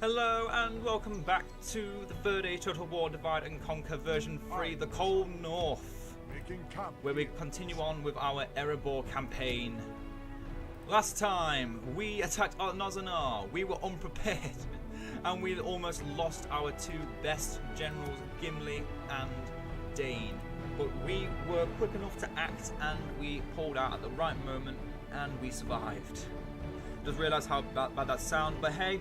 Hello and welcome back to the third age Total War Divide and Conquer version 3, the Cold North, where we continue on with our Erebor campaign. Last time we attacked Nozanar, we were unprepared and we almost lost our two best generals, Gimli and Dane. But we were quick enough to act and we pulled out at the right moment and we survived. Just realised how bad that sounds, but hey,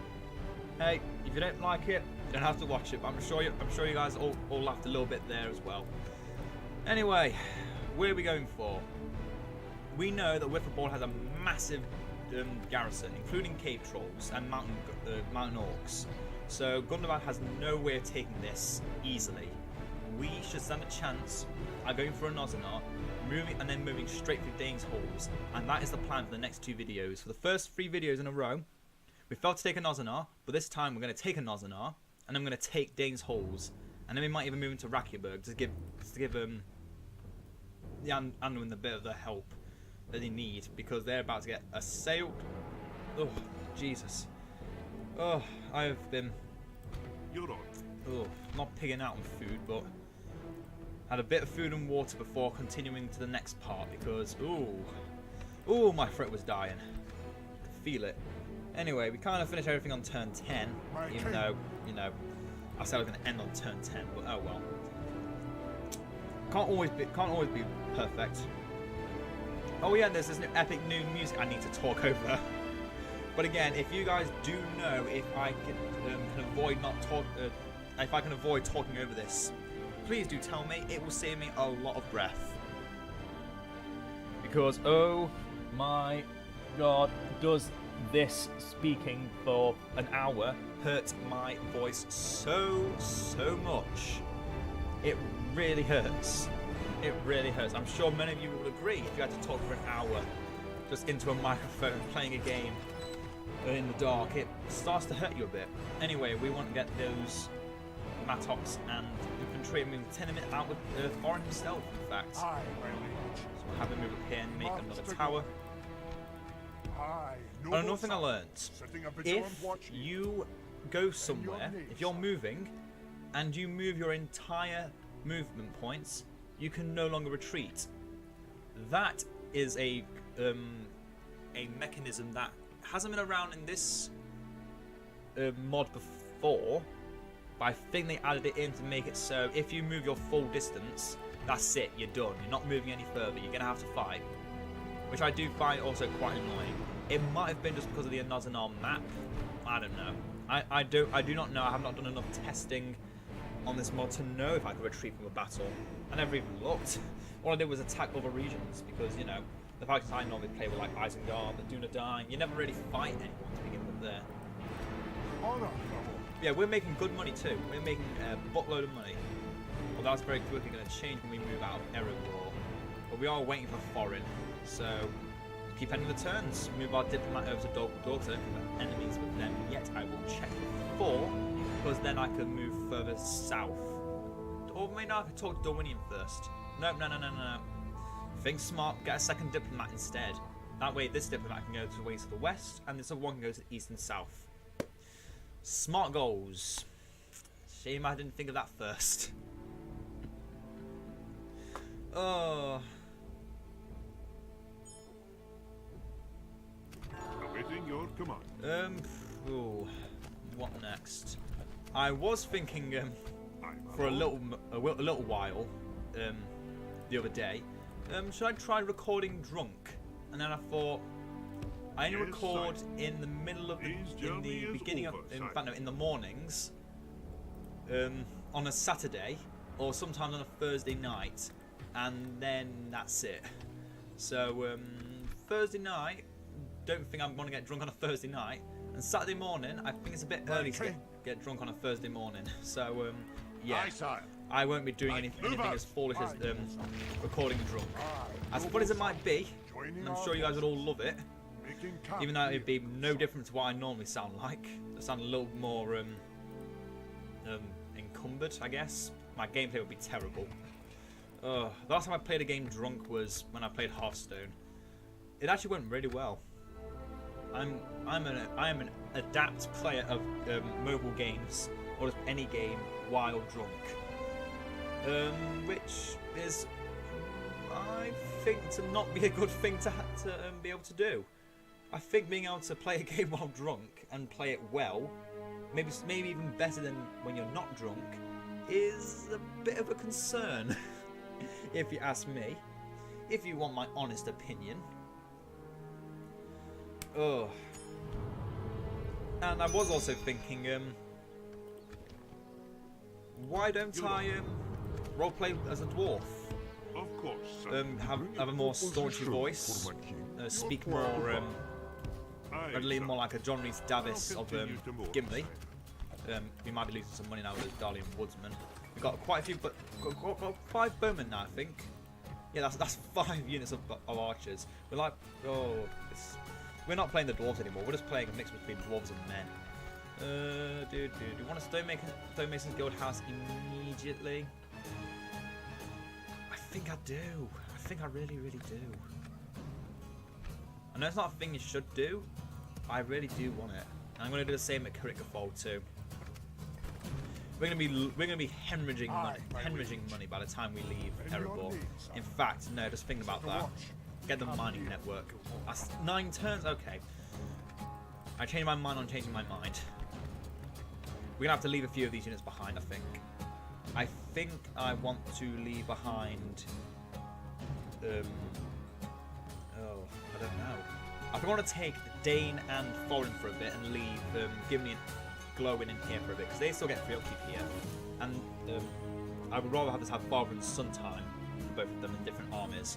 if you don't like it, you don't have to watch it. But I'm sure you guys all laughed a little bit there as well. Anyway, where are we going for? We know that Erebor has a massive garrison, including cave trolls and mountain orcs. So Gundabad has no way of taking this easily. We should stand a chance at going for a Nozanar, moving straight through Dane's halls, and that is the plan for the next two videos. For the first 3 videos in a row, we failed to take a Nozanar, but this time we're going to take a Nozanar, and I'm going to take Dane's halls, and then we might even move into Rakyaberg to give the Anduin a bit of the help that they need, because they're about to get assailed. Oh, Jesus. Oh, I've been not pigging out on food, but had a bit of food and water before continuing to the next part, because my throat was dying. I could feel it. Anyway, we kind of finished everything on turn 10, even though, you know, I said I was going to end on turn 10, but oh well. Can't always be perfect. Oh yeah, there's this epic new music I need to talk over. But again, if you guys do know if I can avoid talking over this, please do tell me. It will save me a lot of breath. Because oh my God, does this speaking for an hour hurt my voice so much. It really hurts. It really hurts. I'm sure many of you will agree if you had to talk for an hour just into a microphone playing a game in the dark, it starts to hurt you a bit. Anyway, we want to get those Mattox and infantry moving 10 minutes out with Thorin himself, in fact. So we'll have him move up here and make another tower. Another thing I learned, if you go somewhere, if you're moving and you move your entire movement points, you can no longer retreat. That is a mechanism that hasn't been around in this mod before, but I think they added it in to make it so if you move your full distance, that's it, you're done. You're not moving any further, you're going to have to fight. Which I do find also quite annoying. It might have been just because of the Nozanar map. I don't know. I do not know. I have not done enough testing on this mod to know if I could retreat from a battle. I never even looked. All I did was attack other regions because, you know, the fact that I normally play with like Isengard, the Dunedain, you never really fight anyone to begin with there. Yeah, we're making good money too. We're making a buttload of money. Well, that's very quickly going to change when we move out of Erebor. But we are waiting for Thorin, so keep ending the turns. Move our diplomat over to Daughter, enemies with them yet. I will check before, because then I can move further south. Or maybe I could talk to Dorwinian first. No. Think smart, get a second diplomat instead. That way this diplomat can go to the way to the west, and this other one can go to the east and south. Smart goals. Shame I didn't think of that first. Oh. Awaiting your command. Ooh, what next? I was thinking for a little while the other day. Should I try recording drunk? And then I thought I only record in the middle of in the mornings, on a Saturday or sometimes on a Thursday night, and then that's it. So Thursday night, don't think I'm going to get drunk on a Thursday night, and Saturday morning I think it's a bit early to get drunk on a Thursday morning. So yeah, I won't be doing anything as foolish as recording drunk. As fun as it might be, and I'm sure you guys would all love it, even though it'd be no different to what I normally sound like. I sound a little more encumbered, I guess. My gameplay would be terrible. The last time I played a game drunk was when I played Hearthstone. It actually went really well. I am an adept player of mobile games or just any game while drunk, which is, I think, to not be a good thing to be able to do. I think being able to play a game while drunk and play it well, maybe even better than when you're not drunk, is a bit of a concern, if you ask me. If you want my honest opinion. Oh. And I was also thinking, why don't I roleplay as a dwarf? Of course. Have a more staunchy voice, speak more readily, more like a John Rhys Davies of Gimli. We might be losing some money now with the Darlian Woodsman. We've got quite a few, but got 5 bowmen now, I think. Yeah, that's 5 units of archers. We're like, we're not playing the dwarves anymore. We're just playing a mix between dwarves and men. Do you want a stonemason's guild house immediately? I think I do. I think I really, really do. I know it's not a thing you should do. I really do want it. And I'm going to do the same at Baruk-Khazad too. We're gonna be hemorrhaging money by the time we leave Erebor. In fact, no, just think about that. Get the mining network. That's 9 turns. Okay. I changed my mind on changing my mind. We're gonna have to leave a few of these units behind. I think I want to leave behind. I don't know. I think I want to take Dane and Foreign for a bit and leave Gimli and Glowing in here for a bit, because they still get free upkeep here, and I would rather have this have father and son time for both of them in different armies.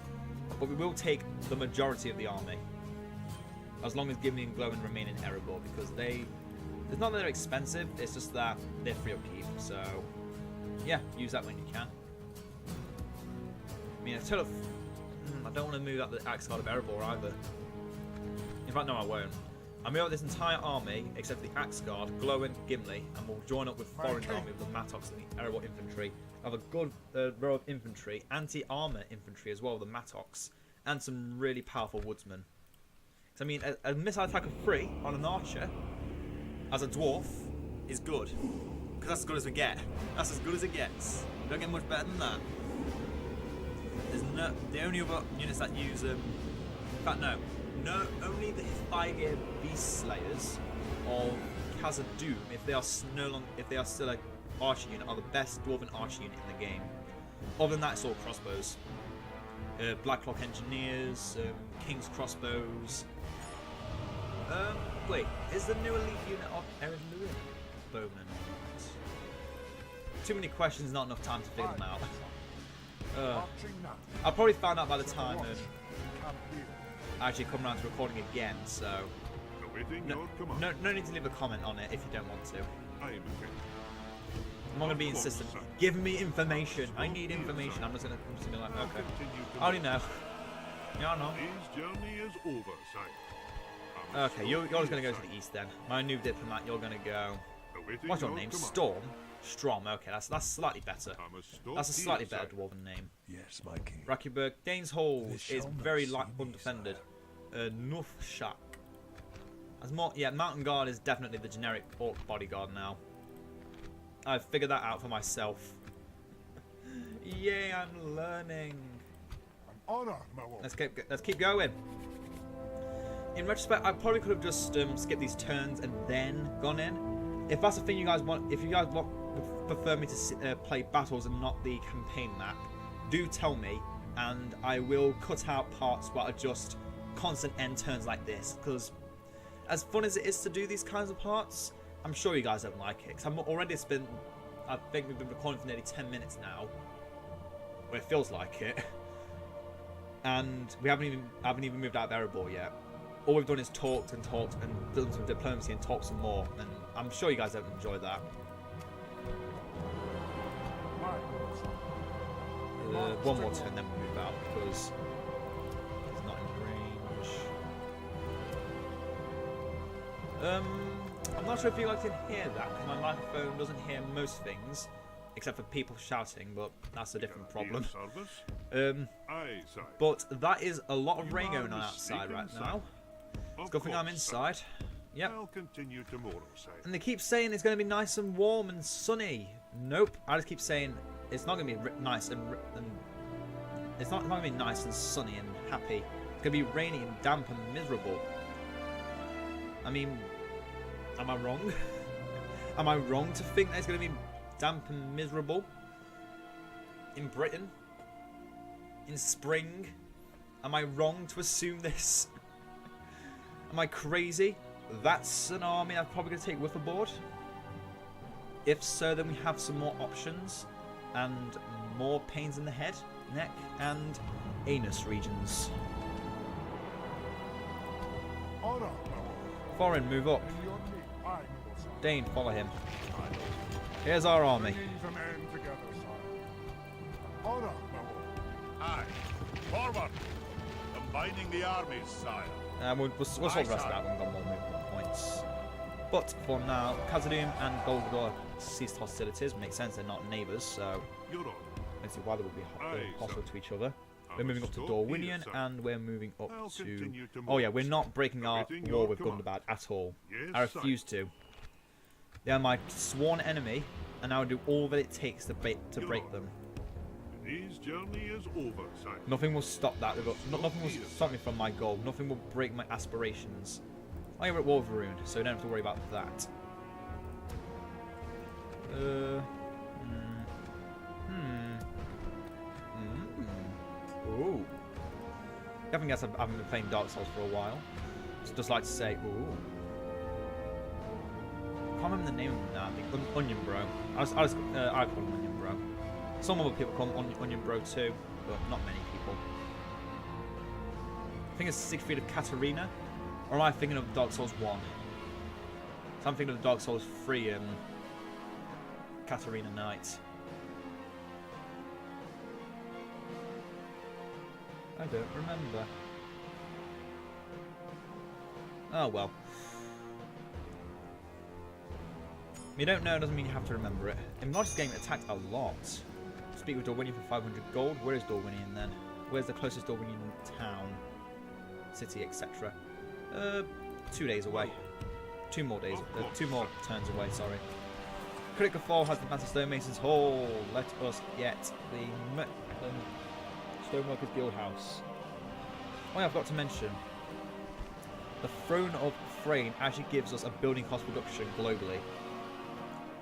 But we will take the majority of the army, as long as Gimli and Glowing remain in Erebor, because it's not that they're expensive, it's just that they're free upkeep. So yeah, use that when you can. I mean, I don't want to move out the Axe Guard of Erebor either. In fact, no, I won't. I move out this entire army, except for the Axe Guard, Glowing, Gimli, and we'll join up with Foreign's army with the Mattox and the Erebor infantry. I have a good row of infantry, anti-armor infantry as well, the Mattox, and some really powerful woodsmen. So, I mean, a missile attack of 3 on an archer as a dwarf is good, because that's as good as we get. That's as good as it gets. We don't get much better than that. There's the only other units that use in fact, no, only the Thigir Beast Slayers of Khazad Doom, if they are still an archer unit, are the best dwarven archer unit in the game. Other than that, it's all crossbows. Blacklock Engineers, King's Crossbows. Wait, is the new elite unit of Erebor bowmen? Too many questions, not enough time to figure them out. I'll probably find out by the time I actually come around to recording again, so no need to leave a comment on it if you don't want to. I'm not going to be insistent. Give me information. I need information. I'm just going to be like, okay. I already know. Yeah, I know. Okay, you're just going to go to the east then. My new diplomat, you're going to go. What's your name? Storm? Strom. Okay, that's slightly better. That's a slightly better dwarven name. Yes, my king. Rakiburg. Dane's Hall is very undefended. Nufshak. As more, yeah, Mountain Guard is definitely the generic orc bodyguard now. I've figured that out for myself. Yay, I'm learning. An honor, my lord. Let's keep going. In retrospect, I probably could have just skipped these turns and then gone in. If that's the thing you guys want, if you guys prefer me to play battles and not the campaign map, do tell me, and I will cut out parts where I just constant end turns like this. Because as fun as it is to do these kinds of parts, I'm sure you guys don't like it. Because I think we've been recording for nearly 10 minutes now. Well, it feels like it. And we haven't even moved out of Erebor yet. All we've done is talked and done some diplomacy and talked some more. And I'm sure you guys don't enjoy that. One more turn, then we'll move out because it's not in range. I'm not sure if you guys can hear that because my microphone doesn't hear most things except for people shouting, but that's a different problem. But that is a lot of rain going on outside right now. It's a good thing I'm inside. Yep. I'll continue tomorrow, sire. And they keep saying it's going to be nice and warm and sunny. Nope. I just keep saying it's not going to be nice and it's not going to be nice and sunny and happy. It's going to be rainy and damp and miserable. I mean, am I wrong? Am I wrong to think that it's going to be damp and miserable in Britain in spring? Am I wrong to assume this? Am I crazy? That's an army I'm probably going to take with aboard. If so, then we have some more options and more pains in the head, neck, and anus regions. Honor, my lord. Foreign, move up. In your name, I, noble sire. Dane, follow him. Here's our army. Bringing the men together, sire. Honor, my lord. Aye. Forward! Combining the armies, sire. We'll sort the rest of that when we've got more movement points. But for now, Khazad and Golgor ceased hostilities. Makes sense, they're not neighbours, so Your honor. let's see why they would be Aye, hostile sir. to each other. I We're moving up to will stop here, Dorwinion, sir. and we're moving up I'll to... continue Oh yeah, tomorrow, we're sir. not breaking our Awaiting war your with command. Gundabad at all. Yes, I refuse to. They are my sworn enemy, and I will do all that it takes to break them. His journey is over, sire. Nothing will stop that. Nothing will stop me from my goal. Nothing will break my aspirations. Oh yeah, we're at war with Varun, so we don't have to worry about that. Ooh. Definitely guess I haven't been playing Dark Souls for a while. So just like to say, ooh. I can't remember the name of him now. I think Onion Bro. I call him Onion Bro. Some other people call him Onion Bro too, but not many people. I think it's Siegfried of Katarina, or am I thinking of Dark Souls 1? So I'm thinking of Dark Souls 3 and Katarina Knight. I don't remember. Oh well. You don't know doesn't mean you have to remember it. In Modest Game, it attacked a lot. Speak with Dorwinion for 500 gold. Where is Dorwinion then? Where's the closest Dorwinion town, city, etc.? 2 days away. 2 more days. 2 more turns away. Sorry. Critical Fall has the Master Stonemason's Hall. Let us get the Stoneworkers Guild House. Oh yeah, I forgot to mention. The Throne of Thrain actually gives us a building cost reduction globally.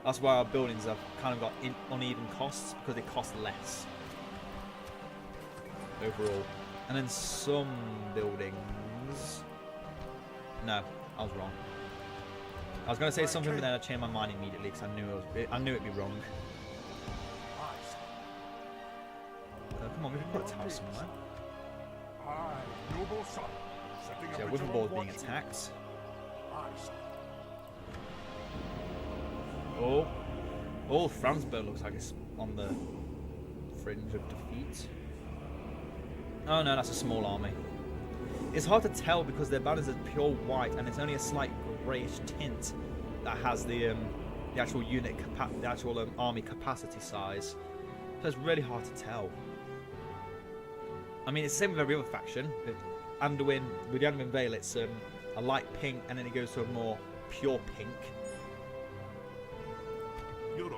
That's why our buildings have kind of got uneven costs, because they cost less overall. And then some buildings... No, I was wrong. I was going to say something, but then I changed my mind immediately because I knew it'd be wrong. Come on, we can put a tower somewhere. Aye, noble son. Setting So a with the vigil board being watch. attacked. Aye, sir. Oh, Franzberg looks like it's on the fringe of defeat. Oh no, that's a small army. It's hard to tell because their banners are pure white and it's only a slight greyish tint that has the actual army capacity size. So it's really hard to tell. I mean, it's the same with every other faction. With Anduin Vale, it's a light pink and then it goes to a more pure pink. Your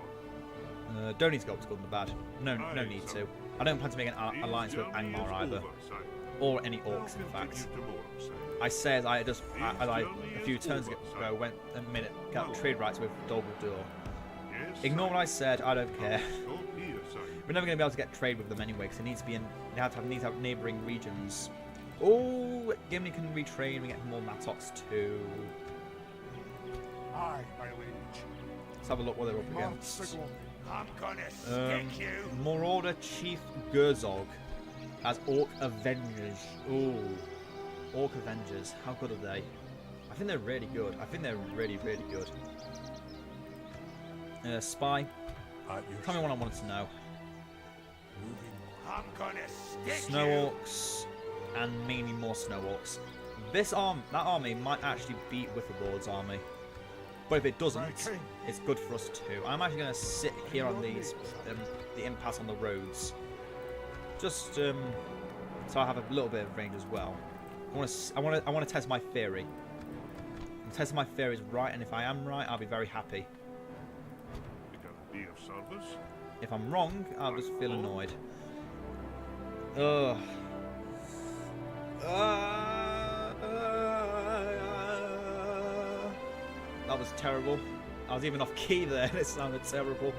honor. Don't need to go up to Gundabad. No need to. I don't plan to make an alliance with Angmar either, or any orcs. In fact, I said I a few turns ago got trade rights with Dol Guldur. Ignore what I said. I don't care. We're never going to be able to get trade with them anyway, because it needs to be in. They need to have neighbouring regions. Oh, Gimli can retrain. We get more Mattox too. Aye, my liege. Let's have a look what they're up against. I'm gonna stick you. Marauder Chief Gerzog as Orc Avengers. Ooh, Orc Avengers. How good are they? I think they're really good. I think they're really, really good. Spy. Tell me what I wanted to know. I'm gonna stick Snow you. Orcs and mainly more Snow Orcs. That army might actually beat Witherboard's army. But if it doesn't, it's good for us too. I'm actually going to sit here on these, the impasse on the roads, just so I have a little bit of range as well. I want to test my theory and test my theory is right, and if I am right, I'll be very happy. We can be of service. If I'm wrong, I'll just feel annoyed. Ugh. That was terrible. I was even off key there, and it sounded terrible.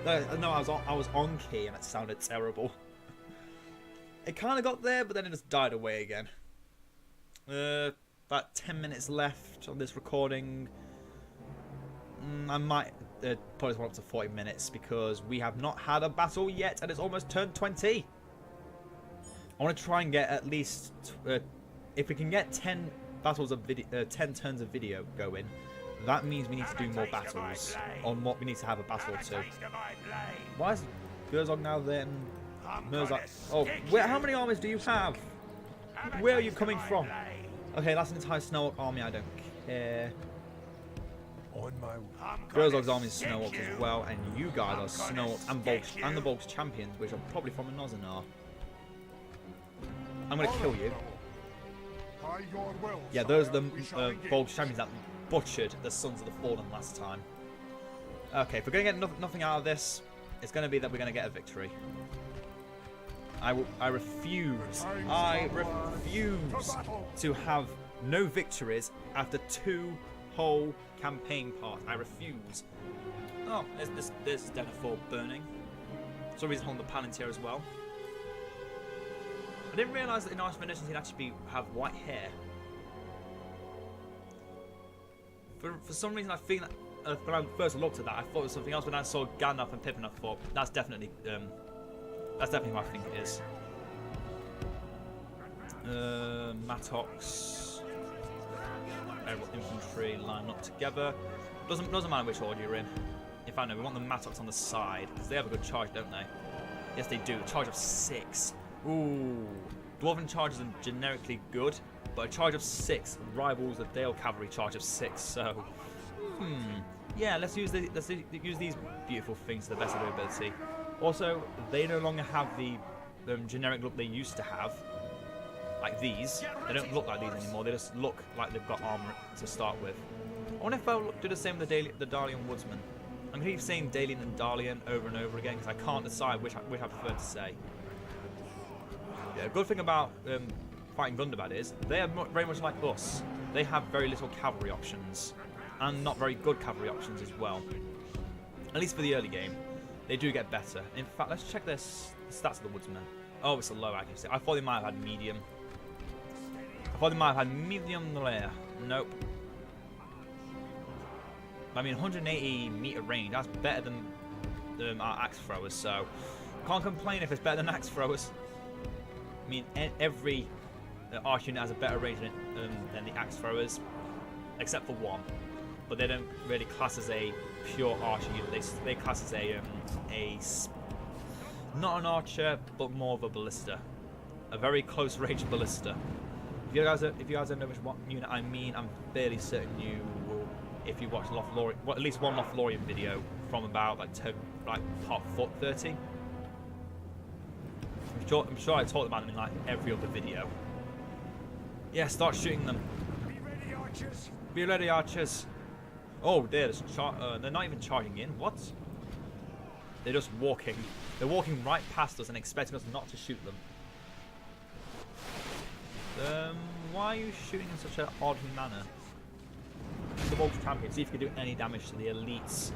No, I was on key, and it sounded terrible. It kind of got there, but then it just died away again. About 10 minutes left on this recording. I might put this one up to 40 minutes because we have not had a battle yet, and it's almost turned 20. I want to try and get at least, if we can get 10 battles of video, 10 turns of video going, that means we need to do more battles. On what we need to have a battle or two. Why is Gerzog now then? Mirzak. Oh, how many armies do you have? Where are you coming from? Okay, that's an entire Snow Orc army. I don't care. On my way. Gerzog's army is Snow Orcs as well, and you guys are Snow Orcs and Bolgs, and the Bolgs champions, which are probably from a Nozanar. I'm gonna kill you. By your will, Yeah, those are sire, the we shall begin. Bolgs champions that butchered the Sons of the Fallen last time. Okay, if we're gonna get nothing out of this, it's gonna be that we're gonna get a victory. I refuse to have no victories after 2 whole campaign parts. I refuse. Oh, there's Denethor burning. For some reason on the Palantir as well. I didn't realise that in Arch Venetians he'd actually have white hair. For some reason I think that when I first looked at that I thought it was something else. When I saw Gandalf and Pippin I thought that's definitely who I think it is. Mattox, infantry line up together. Doesn't matter which order you're in. In fact, no, we want the Mattox on the side because they have a good charge, don't they? Yes, they do. A charge of 6. Ooh, Dwarven charges are generically good, but a charge of 6 rivals the Dale Cavalry charge of 6. So, yeah, let's use these beautiful things to the best of their ability. Also, they no longer have the generic look they used to have, like these. They don't look like these anymore. They just look like they've got armor to start with. I wonder if I'll do the same with the Dalian Woodsman. I'm going to keep saying Dalian and Dalian over and over again because I can't decide which I prefer to say. Yeah, the good thing about fighting Gundabad is they are very much like us. They have very little cavalry options, and not very good cavalry options as well. At least for the early game. They do get better. In fact, let's check their stats of the Woodsman. Oh, it's a low accuracy. I thought they might have had medium. I thought they might have had medium there. Nope. I mean, 180 meter range. That's better than our axe throwers. So, can't complain if it's better than axe throwers. I mean, every arch unit has a better range than the axe throwers, except for one. But they don't really class as a pure archer unit. They class as a not an archer, but more of a ballista, a very close range ballista. If you guys don't know what unit I mean, I'm fairly certain you will, if you watch Lothlorien, well, at least one Lothlorien video from about part 30. I'm sure I talked about them in like every other video. Yeah, start shooting them. Be ready, archers. Be ready, archers. Oh, they're not even charging in. What? They're just walking. They're walking right past us and expecting us not to shoot them. Why are you shooting in such an odd manner? The Bolgs champion. See if you can do any damage to the elites.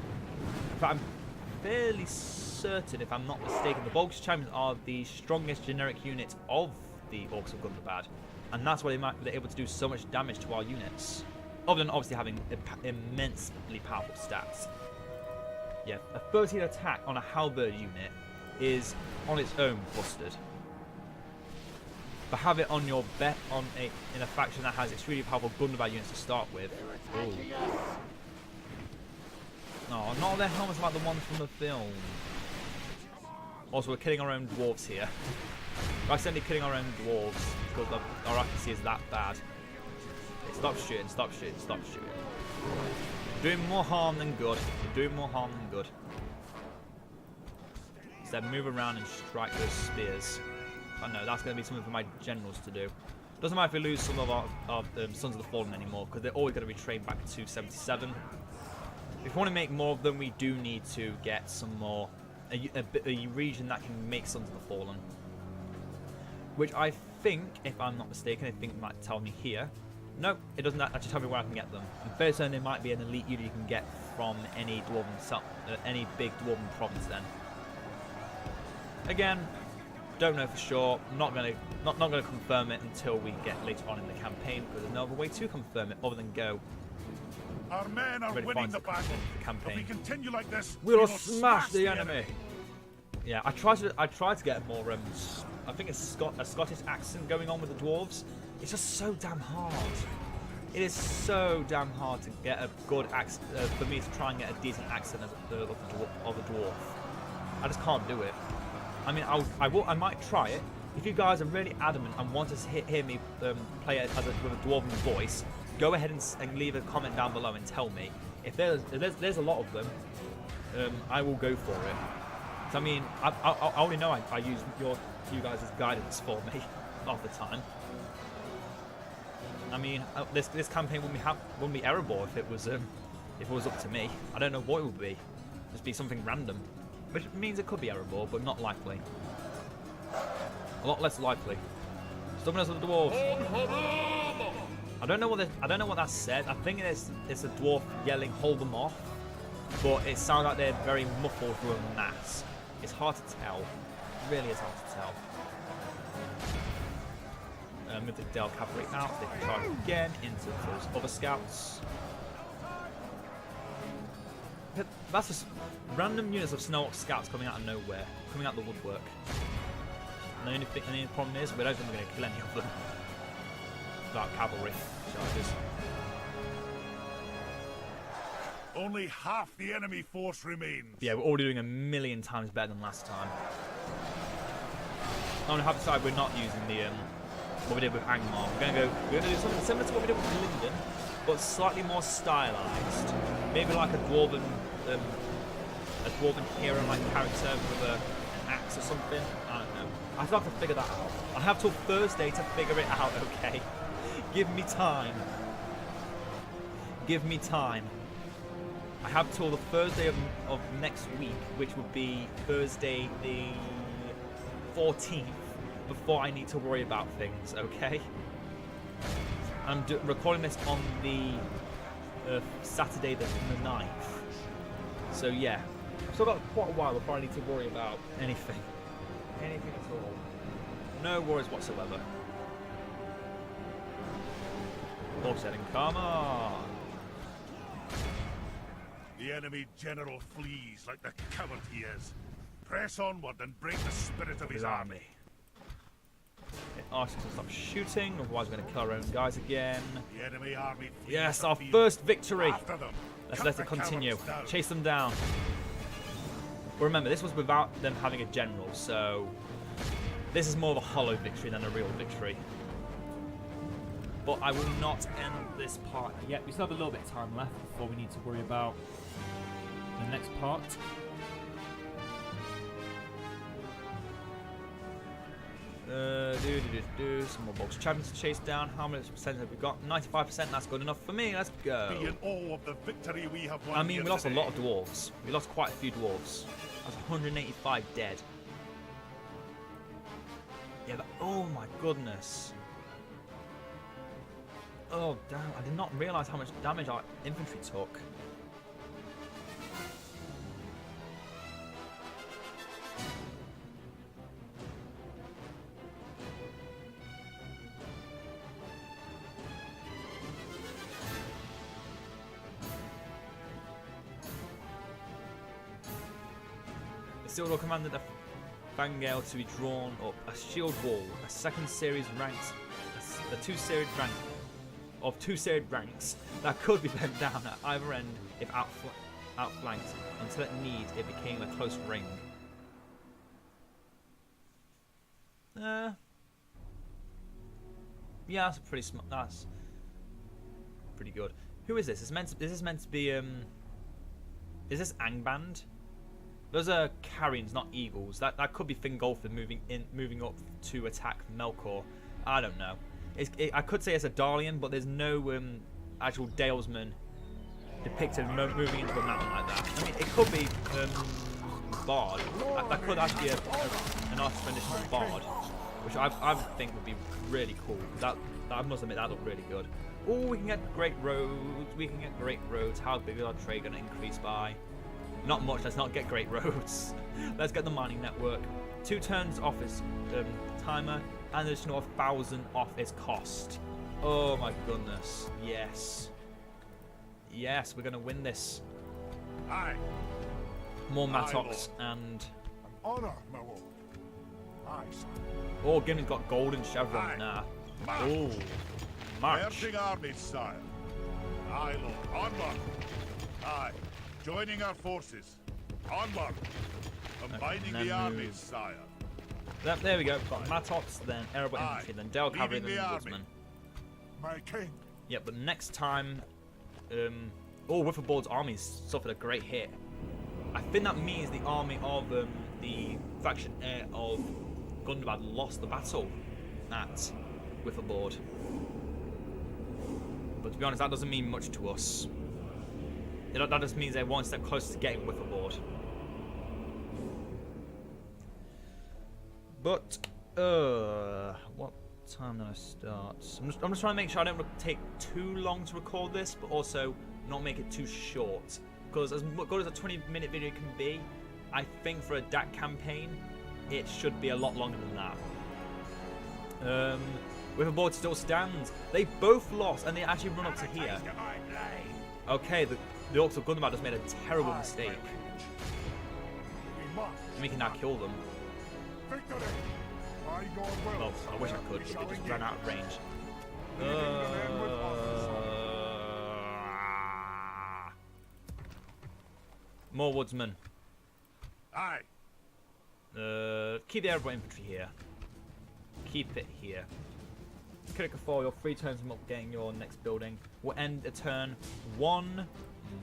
But I'm fairly certain, if I'm not mistaken, the Bolgs champions are the strongest generic unit of the Orcs of Gundabad, and that's why they're able to do so much damage to our units. Other than obviously having immensely powerful stats. Yeah, a 13 attack on a halberd unit is on its own busted. But have it on your bet in a faction that has extremely powerful Gundabad units to start with. Ooh. No, not their helmets like the ones from the film. Also, we're killing our own dwarves here. We're accidentally killing our own dwarves because our accuracy is that bad. Stop shooting, stop shooting, stop shooting. Doing more harm than good. You're doing more harm than good. Instead, move around and strike those spears. I know, that's going to be something for my generals to do. Doesn't matter if we lose some of our Sons of the Fallen anymore, because they're always going to be trained back to 77. If we want to make more of them, we do need to get some more, a region that can make Sons of the Fallen. Which I think, if I'm not mistaken, I think it might tell me here. No, it doesn't actually tell me where I can get them. And fairly certain there might be an elite unit you can get from any any big Dwarven province then. Again, don't know for sure. I'm not gonna confirm it until we get later on in the campaign, because there's no other way to confirm it other than go. Our men are winning the battle. Campaign. If we continue like this, we'll smash the enemy. Yeah, I tried to get more. I think it's a Scottish accent going on with the dwarves. It's just so damn hard. It is so damn hard to get a good accent for me to try and get a decent accent of a dwarf. I just can't do it. I mean, I might try it. If you guys are really adamant and want to hear me play it with a dwarven voice, go ahead and leave a comment down below and tell me. If there's a lot of them, I will go for it. So, I mean, I only know I use you guys' guidance for me half the time. I mean, this campaign wouldn't be Erebor if it was up to me. I don't know what it would be. Just be something random, which means it could be Erebor, but not likely. A lot less likely. Stubbornness of the dwarves. I don't know what that said. I think it's a dwarf yelling "hold them off," but it sounds like they're very muffled through a mask. It's hard to tell. It really is hard to tell. Move the DaC cavalry out. They can charge again into those other scouts. That's just random units of Snow Orc scouts coming out of nowhere, coming out the woodwork. And the only problem is we don't think we're going to kill any of them. Without cavalry charges. Only half the enemy force remains. Yeah, we're already doing a million times better than last time. On the happy side, we're not using the what we did with Angmar. We're gonna do something similar to what we did with Linden, but slightly more stylized. Maybe like a dwarven hero-like character with an axe or something. I don't know. I still have to figure that out. I have till Thursday to figure it out. Okay, give me time. Give me time. I have till the Thursday of next week, which would be Thursday the 14th, before I need to worry about things, okay? I'm recording this on the Saturday the 9th. So yeah, I've still got quite a while before I need to worry about anything. Anything at all. No worries whatsoever. Orcs come on! The enemy general flees like the coward he is. Press onward and break the spirit of his army. Ask us to stop shooting, otherwise we're going to kill our own guys again. The enemy army yes, our first victory! Let's let it the continue. down. Chase them down. But remember, this was without them having a general, so this is more of a hollow victory than a real victory. But I will not end this part yet. We still have a little bit of time left before we need to worry about the next part. Some more box champions to chase down. How much percent have we got? 95%. That's good enough for me. Let's go. Be in awe of the victory we have won. I mean, we lost a lot of dwarves. We lost quite a few dwarves. That's 185 dead. Yeah, but oh my goodness. Oh damn! I did not realise how much damage our infantry took. Isildur commanded a Fangale to be drawn up, a shield wall, a second series ranked, a two-serried rank of two-serried ranks that could be bent down at either end if outflanked, until at need it became a close ring. Yeah, that's pretty smart. That's pretty good. Who is this? Is this meant to be is this Angband? Those are carrions, not eagles. That could be Fingolfin moving up to attack Melkor. I don't know. I could say it's a Dalian, but there's no actual Dalesman depicted moving into a mountain like that. I mean, it could be Bard. That could actually be an artist rendition of Bard, which I think would be really cool. That I must admit, that looked really good. Oh, we can get great roads. We can get great roads. How big is our trade going to increase by? Not much. Let's not get great roads. Let's get the mining network. 2 turns off its timer, and an additional 1,000 off its cost. Oh my goodness. Yes. Yes, we're going to win this. Aye. More Mattox and... Honor, my lord. Aye, sir. Oh, Gimli's got golden chevron now. Oh, march. Marching armies, sire. Aye, lord. Onward. Aye. Joining our forces. Onward. Combining the armies, sire. There we go. Got Mattox, then Erebor infantry, then Del cavalry, then the woodsman. My king. Yeah, but next time, Witherboard's army suffered a great hit. I think that means the army of the faction heir of Gundabad lost the battle at Witherboard. But to be honest, that doesn't mean much to us. That just means they're one step closer to getting Witherboard. But what time did I start? I'm just trying to make sure I don't take too long to record this, but also not make it too short. Because as good as a 20-minute video can be, I think for a DaC campaign, it should be a lot longer than that. Witherboard still stands. They both lost, and they actually run up to here. Okay, the Orcs of Gundabad just made a terrible mistake. We can now kill them. Well, I wish I could, but they just ran out of range. More woodsmen. Aye. Keep the Erebor infantry here. Keep it here. Critical 4, your 3 turns from up getting your next building. We'll end a turn one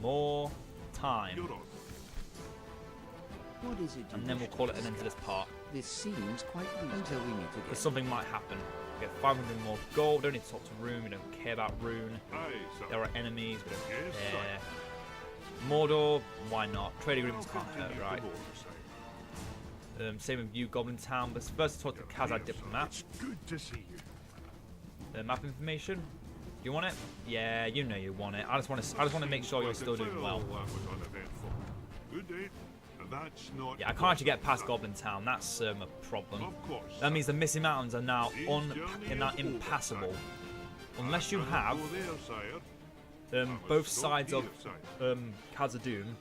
more time. What is it? And then we'll call it an end to this part. This seems quite weak until we meet again. Because something might happen. We get 500 more gold. Don't need to talk to Rune. We don't care about Rune. There are enemies. We don't care. Mordor, why not? Trade agreements can't hurt, right? Same with you, Goblin Town. But first, talk to the Khazad diplomat. Good to see you. Map information. You want it? Yeah, you know you want it. I just want to make sure you're still doing well. Yeah, I can't actually get past Goblin Town. That's a problem. That means the Missing Mountains are now impassable, unless you have both sides of Khazad-dûm,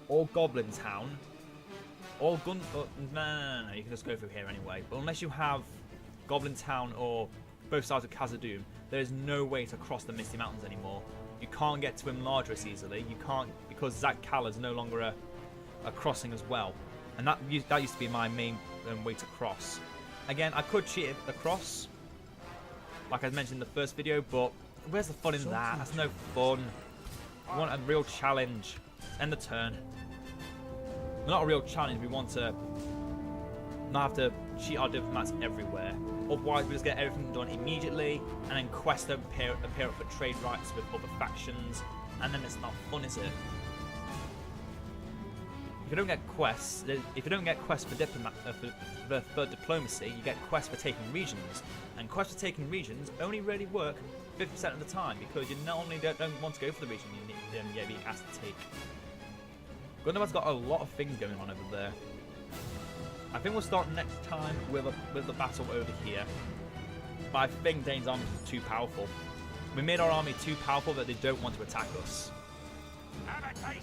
or Goblin Town, or no, you can just go through here anyway. But unless you have Goblin Town or both sides of Khazad-dûm, there is no way to cross the Misty Mountains anymore. You can't get to Imladris easily. You can't, because Zak Kala is no longer a crossing as well, and that used to be my main way to cross. Again, I could cheat it across, like I mentioned in the first video, but where's the fun in that? That's no fun. We want a real challenge. End the turn. Not a real challenge. We want to not have to cheat our diplomats everywhere. Otherwise, we just get everything done immediately, and then quests appear up for trade rights with other factions, and then it's not fun, is it? If you don't get quests, for diplomacy, you get quests for taking regions, and quests for taking regions only really work 50% of the time, because you not only don't want to go for the region you need being asked to take. Gundabad's got a lot of things going on over there. I think we'll start next time with the battle over here, but I think Dane's army is too powerful. We made our army too powerful that they don't want to attack us.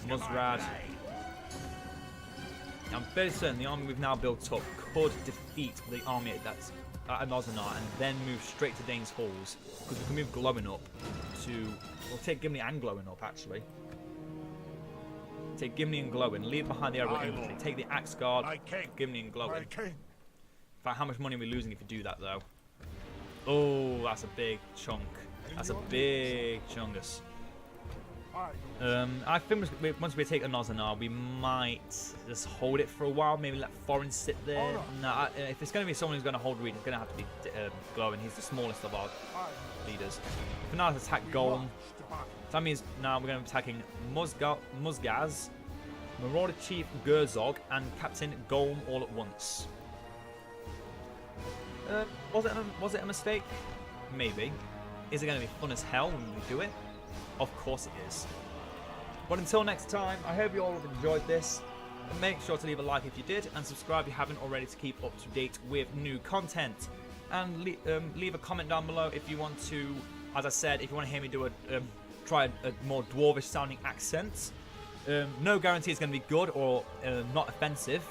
Muzrad. I'm fairly certain the army we've now built up could defeat the army that's at Nozanar and then move straight to Dane's Halls, because we can move Glowing up to... We'll take Gimli and Glowing up, actually. Take Gimli and Glowing, leave behind the Erebor infantry, take the Axe Guard, Gimli and Glowing. In fact, how much money are we losing if you do that, though? Oh, that's a big chunk. That's a big chungus. I think once we take the Nozanar, we might just hold it for a while. Maybe let Foreign sit there. Nah, if it's going to be someone who's going to hold Reed, it's going to have to be Glowing. He's the smallest of our leaders. For now, let's attack Golem. So that means now we're going to be attacking Muzgaz, Marauder Chief Gerzog, and Captain Golem all at once. Was it a mistake? Maybe. Is it going to be fun as hell when we do it? Of course it is. But until next time, I hope you all have enjoyed this. Make sure to leave a like if you did, and subscribe if you haven't already to keep up to date with new content. And leave a comment down below if you want to, as I said, if you want to hear me do try a more dwarvish sounding accent. No guarantee it's going to be good or not offensive.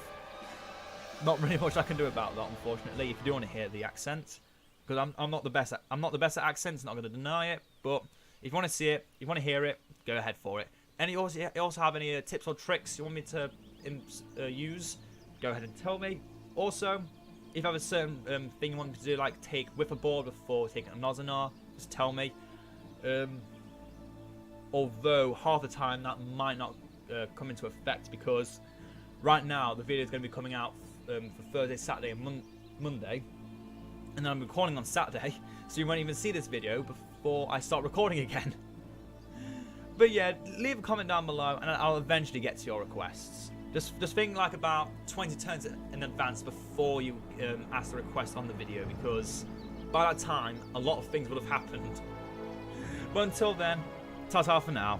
Not really much I can do about that, unfortunately. If you do want to hear the accent, because I'm not the best at accents, not going to deny it. But if you want to see it, if you want to hear it, go ahead for it. And you also have any tips or tricks you want me to use, go ahead and tell me. Also, if you have a certain thing you want me to do, like take Whipperboard before taking a Nozanar, just tell me. Although half the time that might not come into effect, because right now the video is going to be coming out for Thursday, Saturday, and Monday, and then I'm recording on Saturday, so you won't even see this video before I start recording again. But yeah, leave a comment down below, and I'll eventually get to your requests. Just think like about 20 turns in advance before you ask the request on the video, because by that time a lot of things will have happened. But until then, ta-ta for now.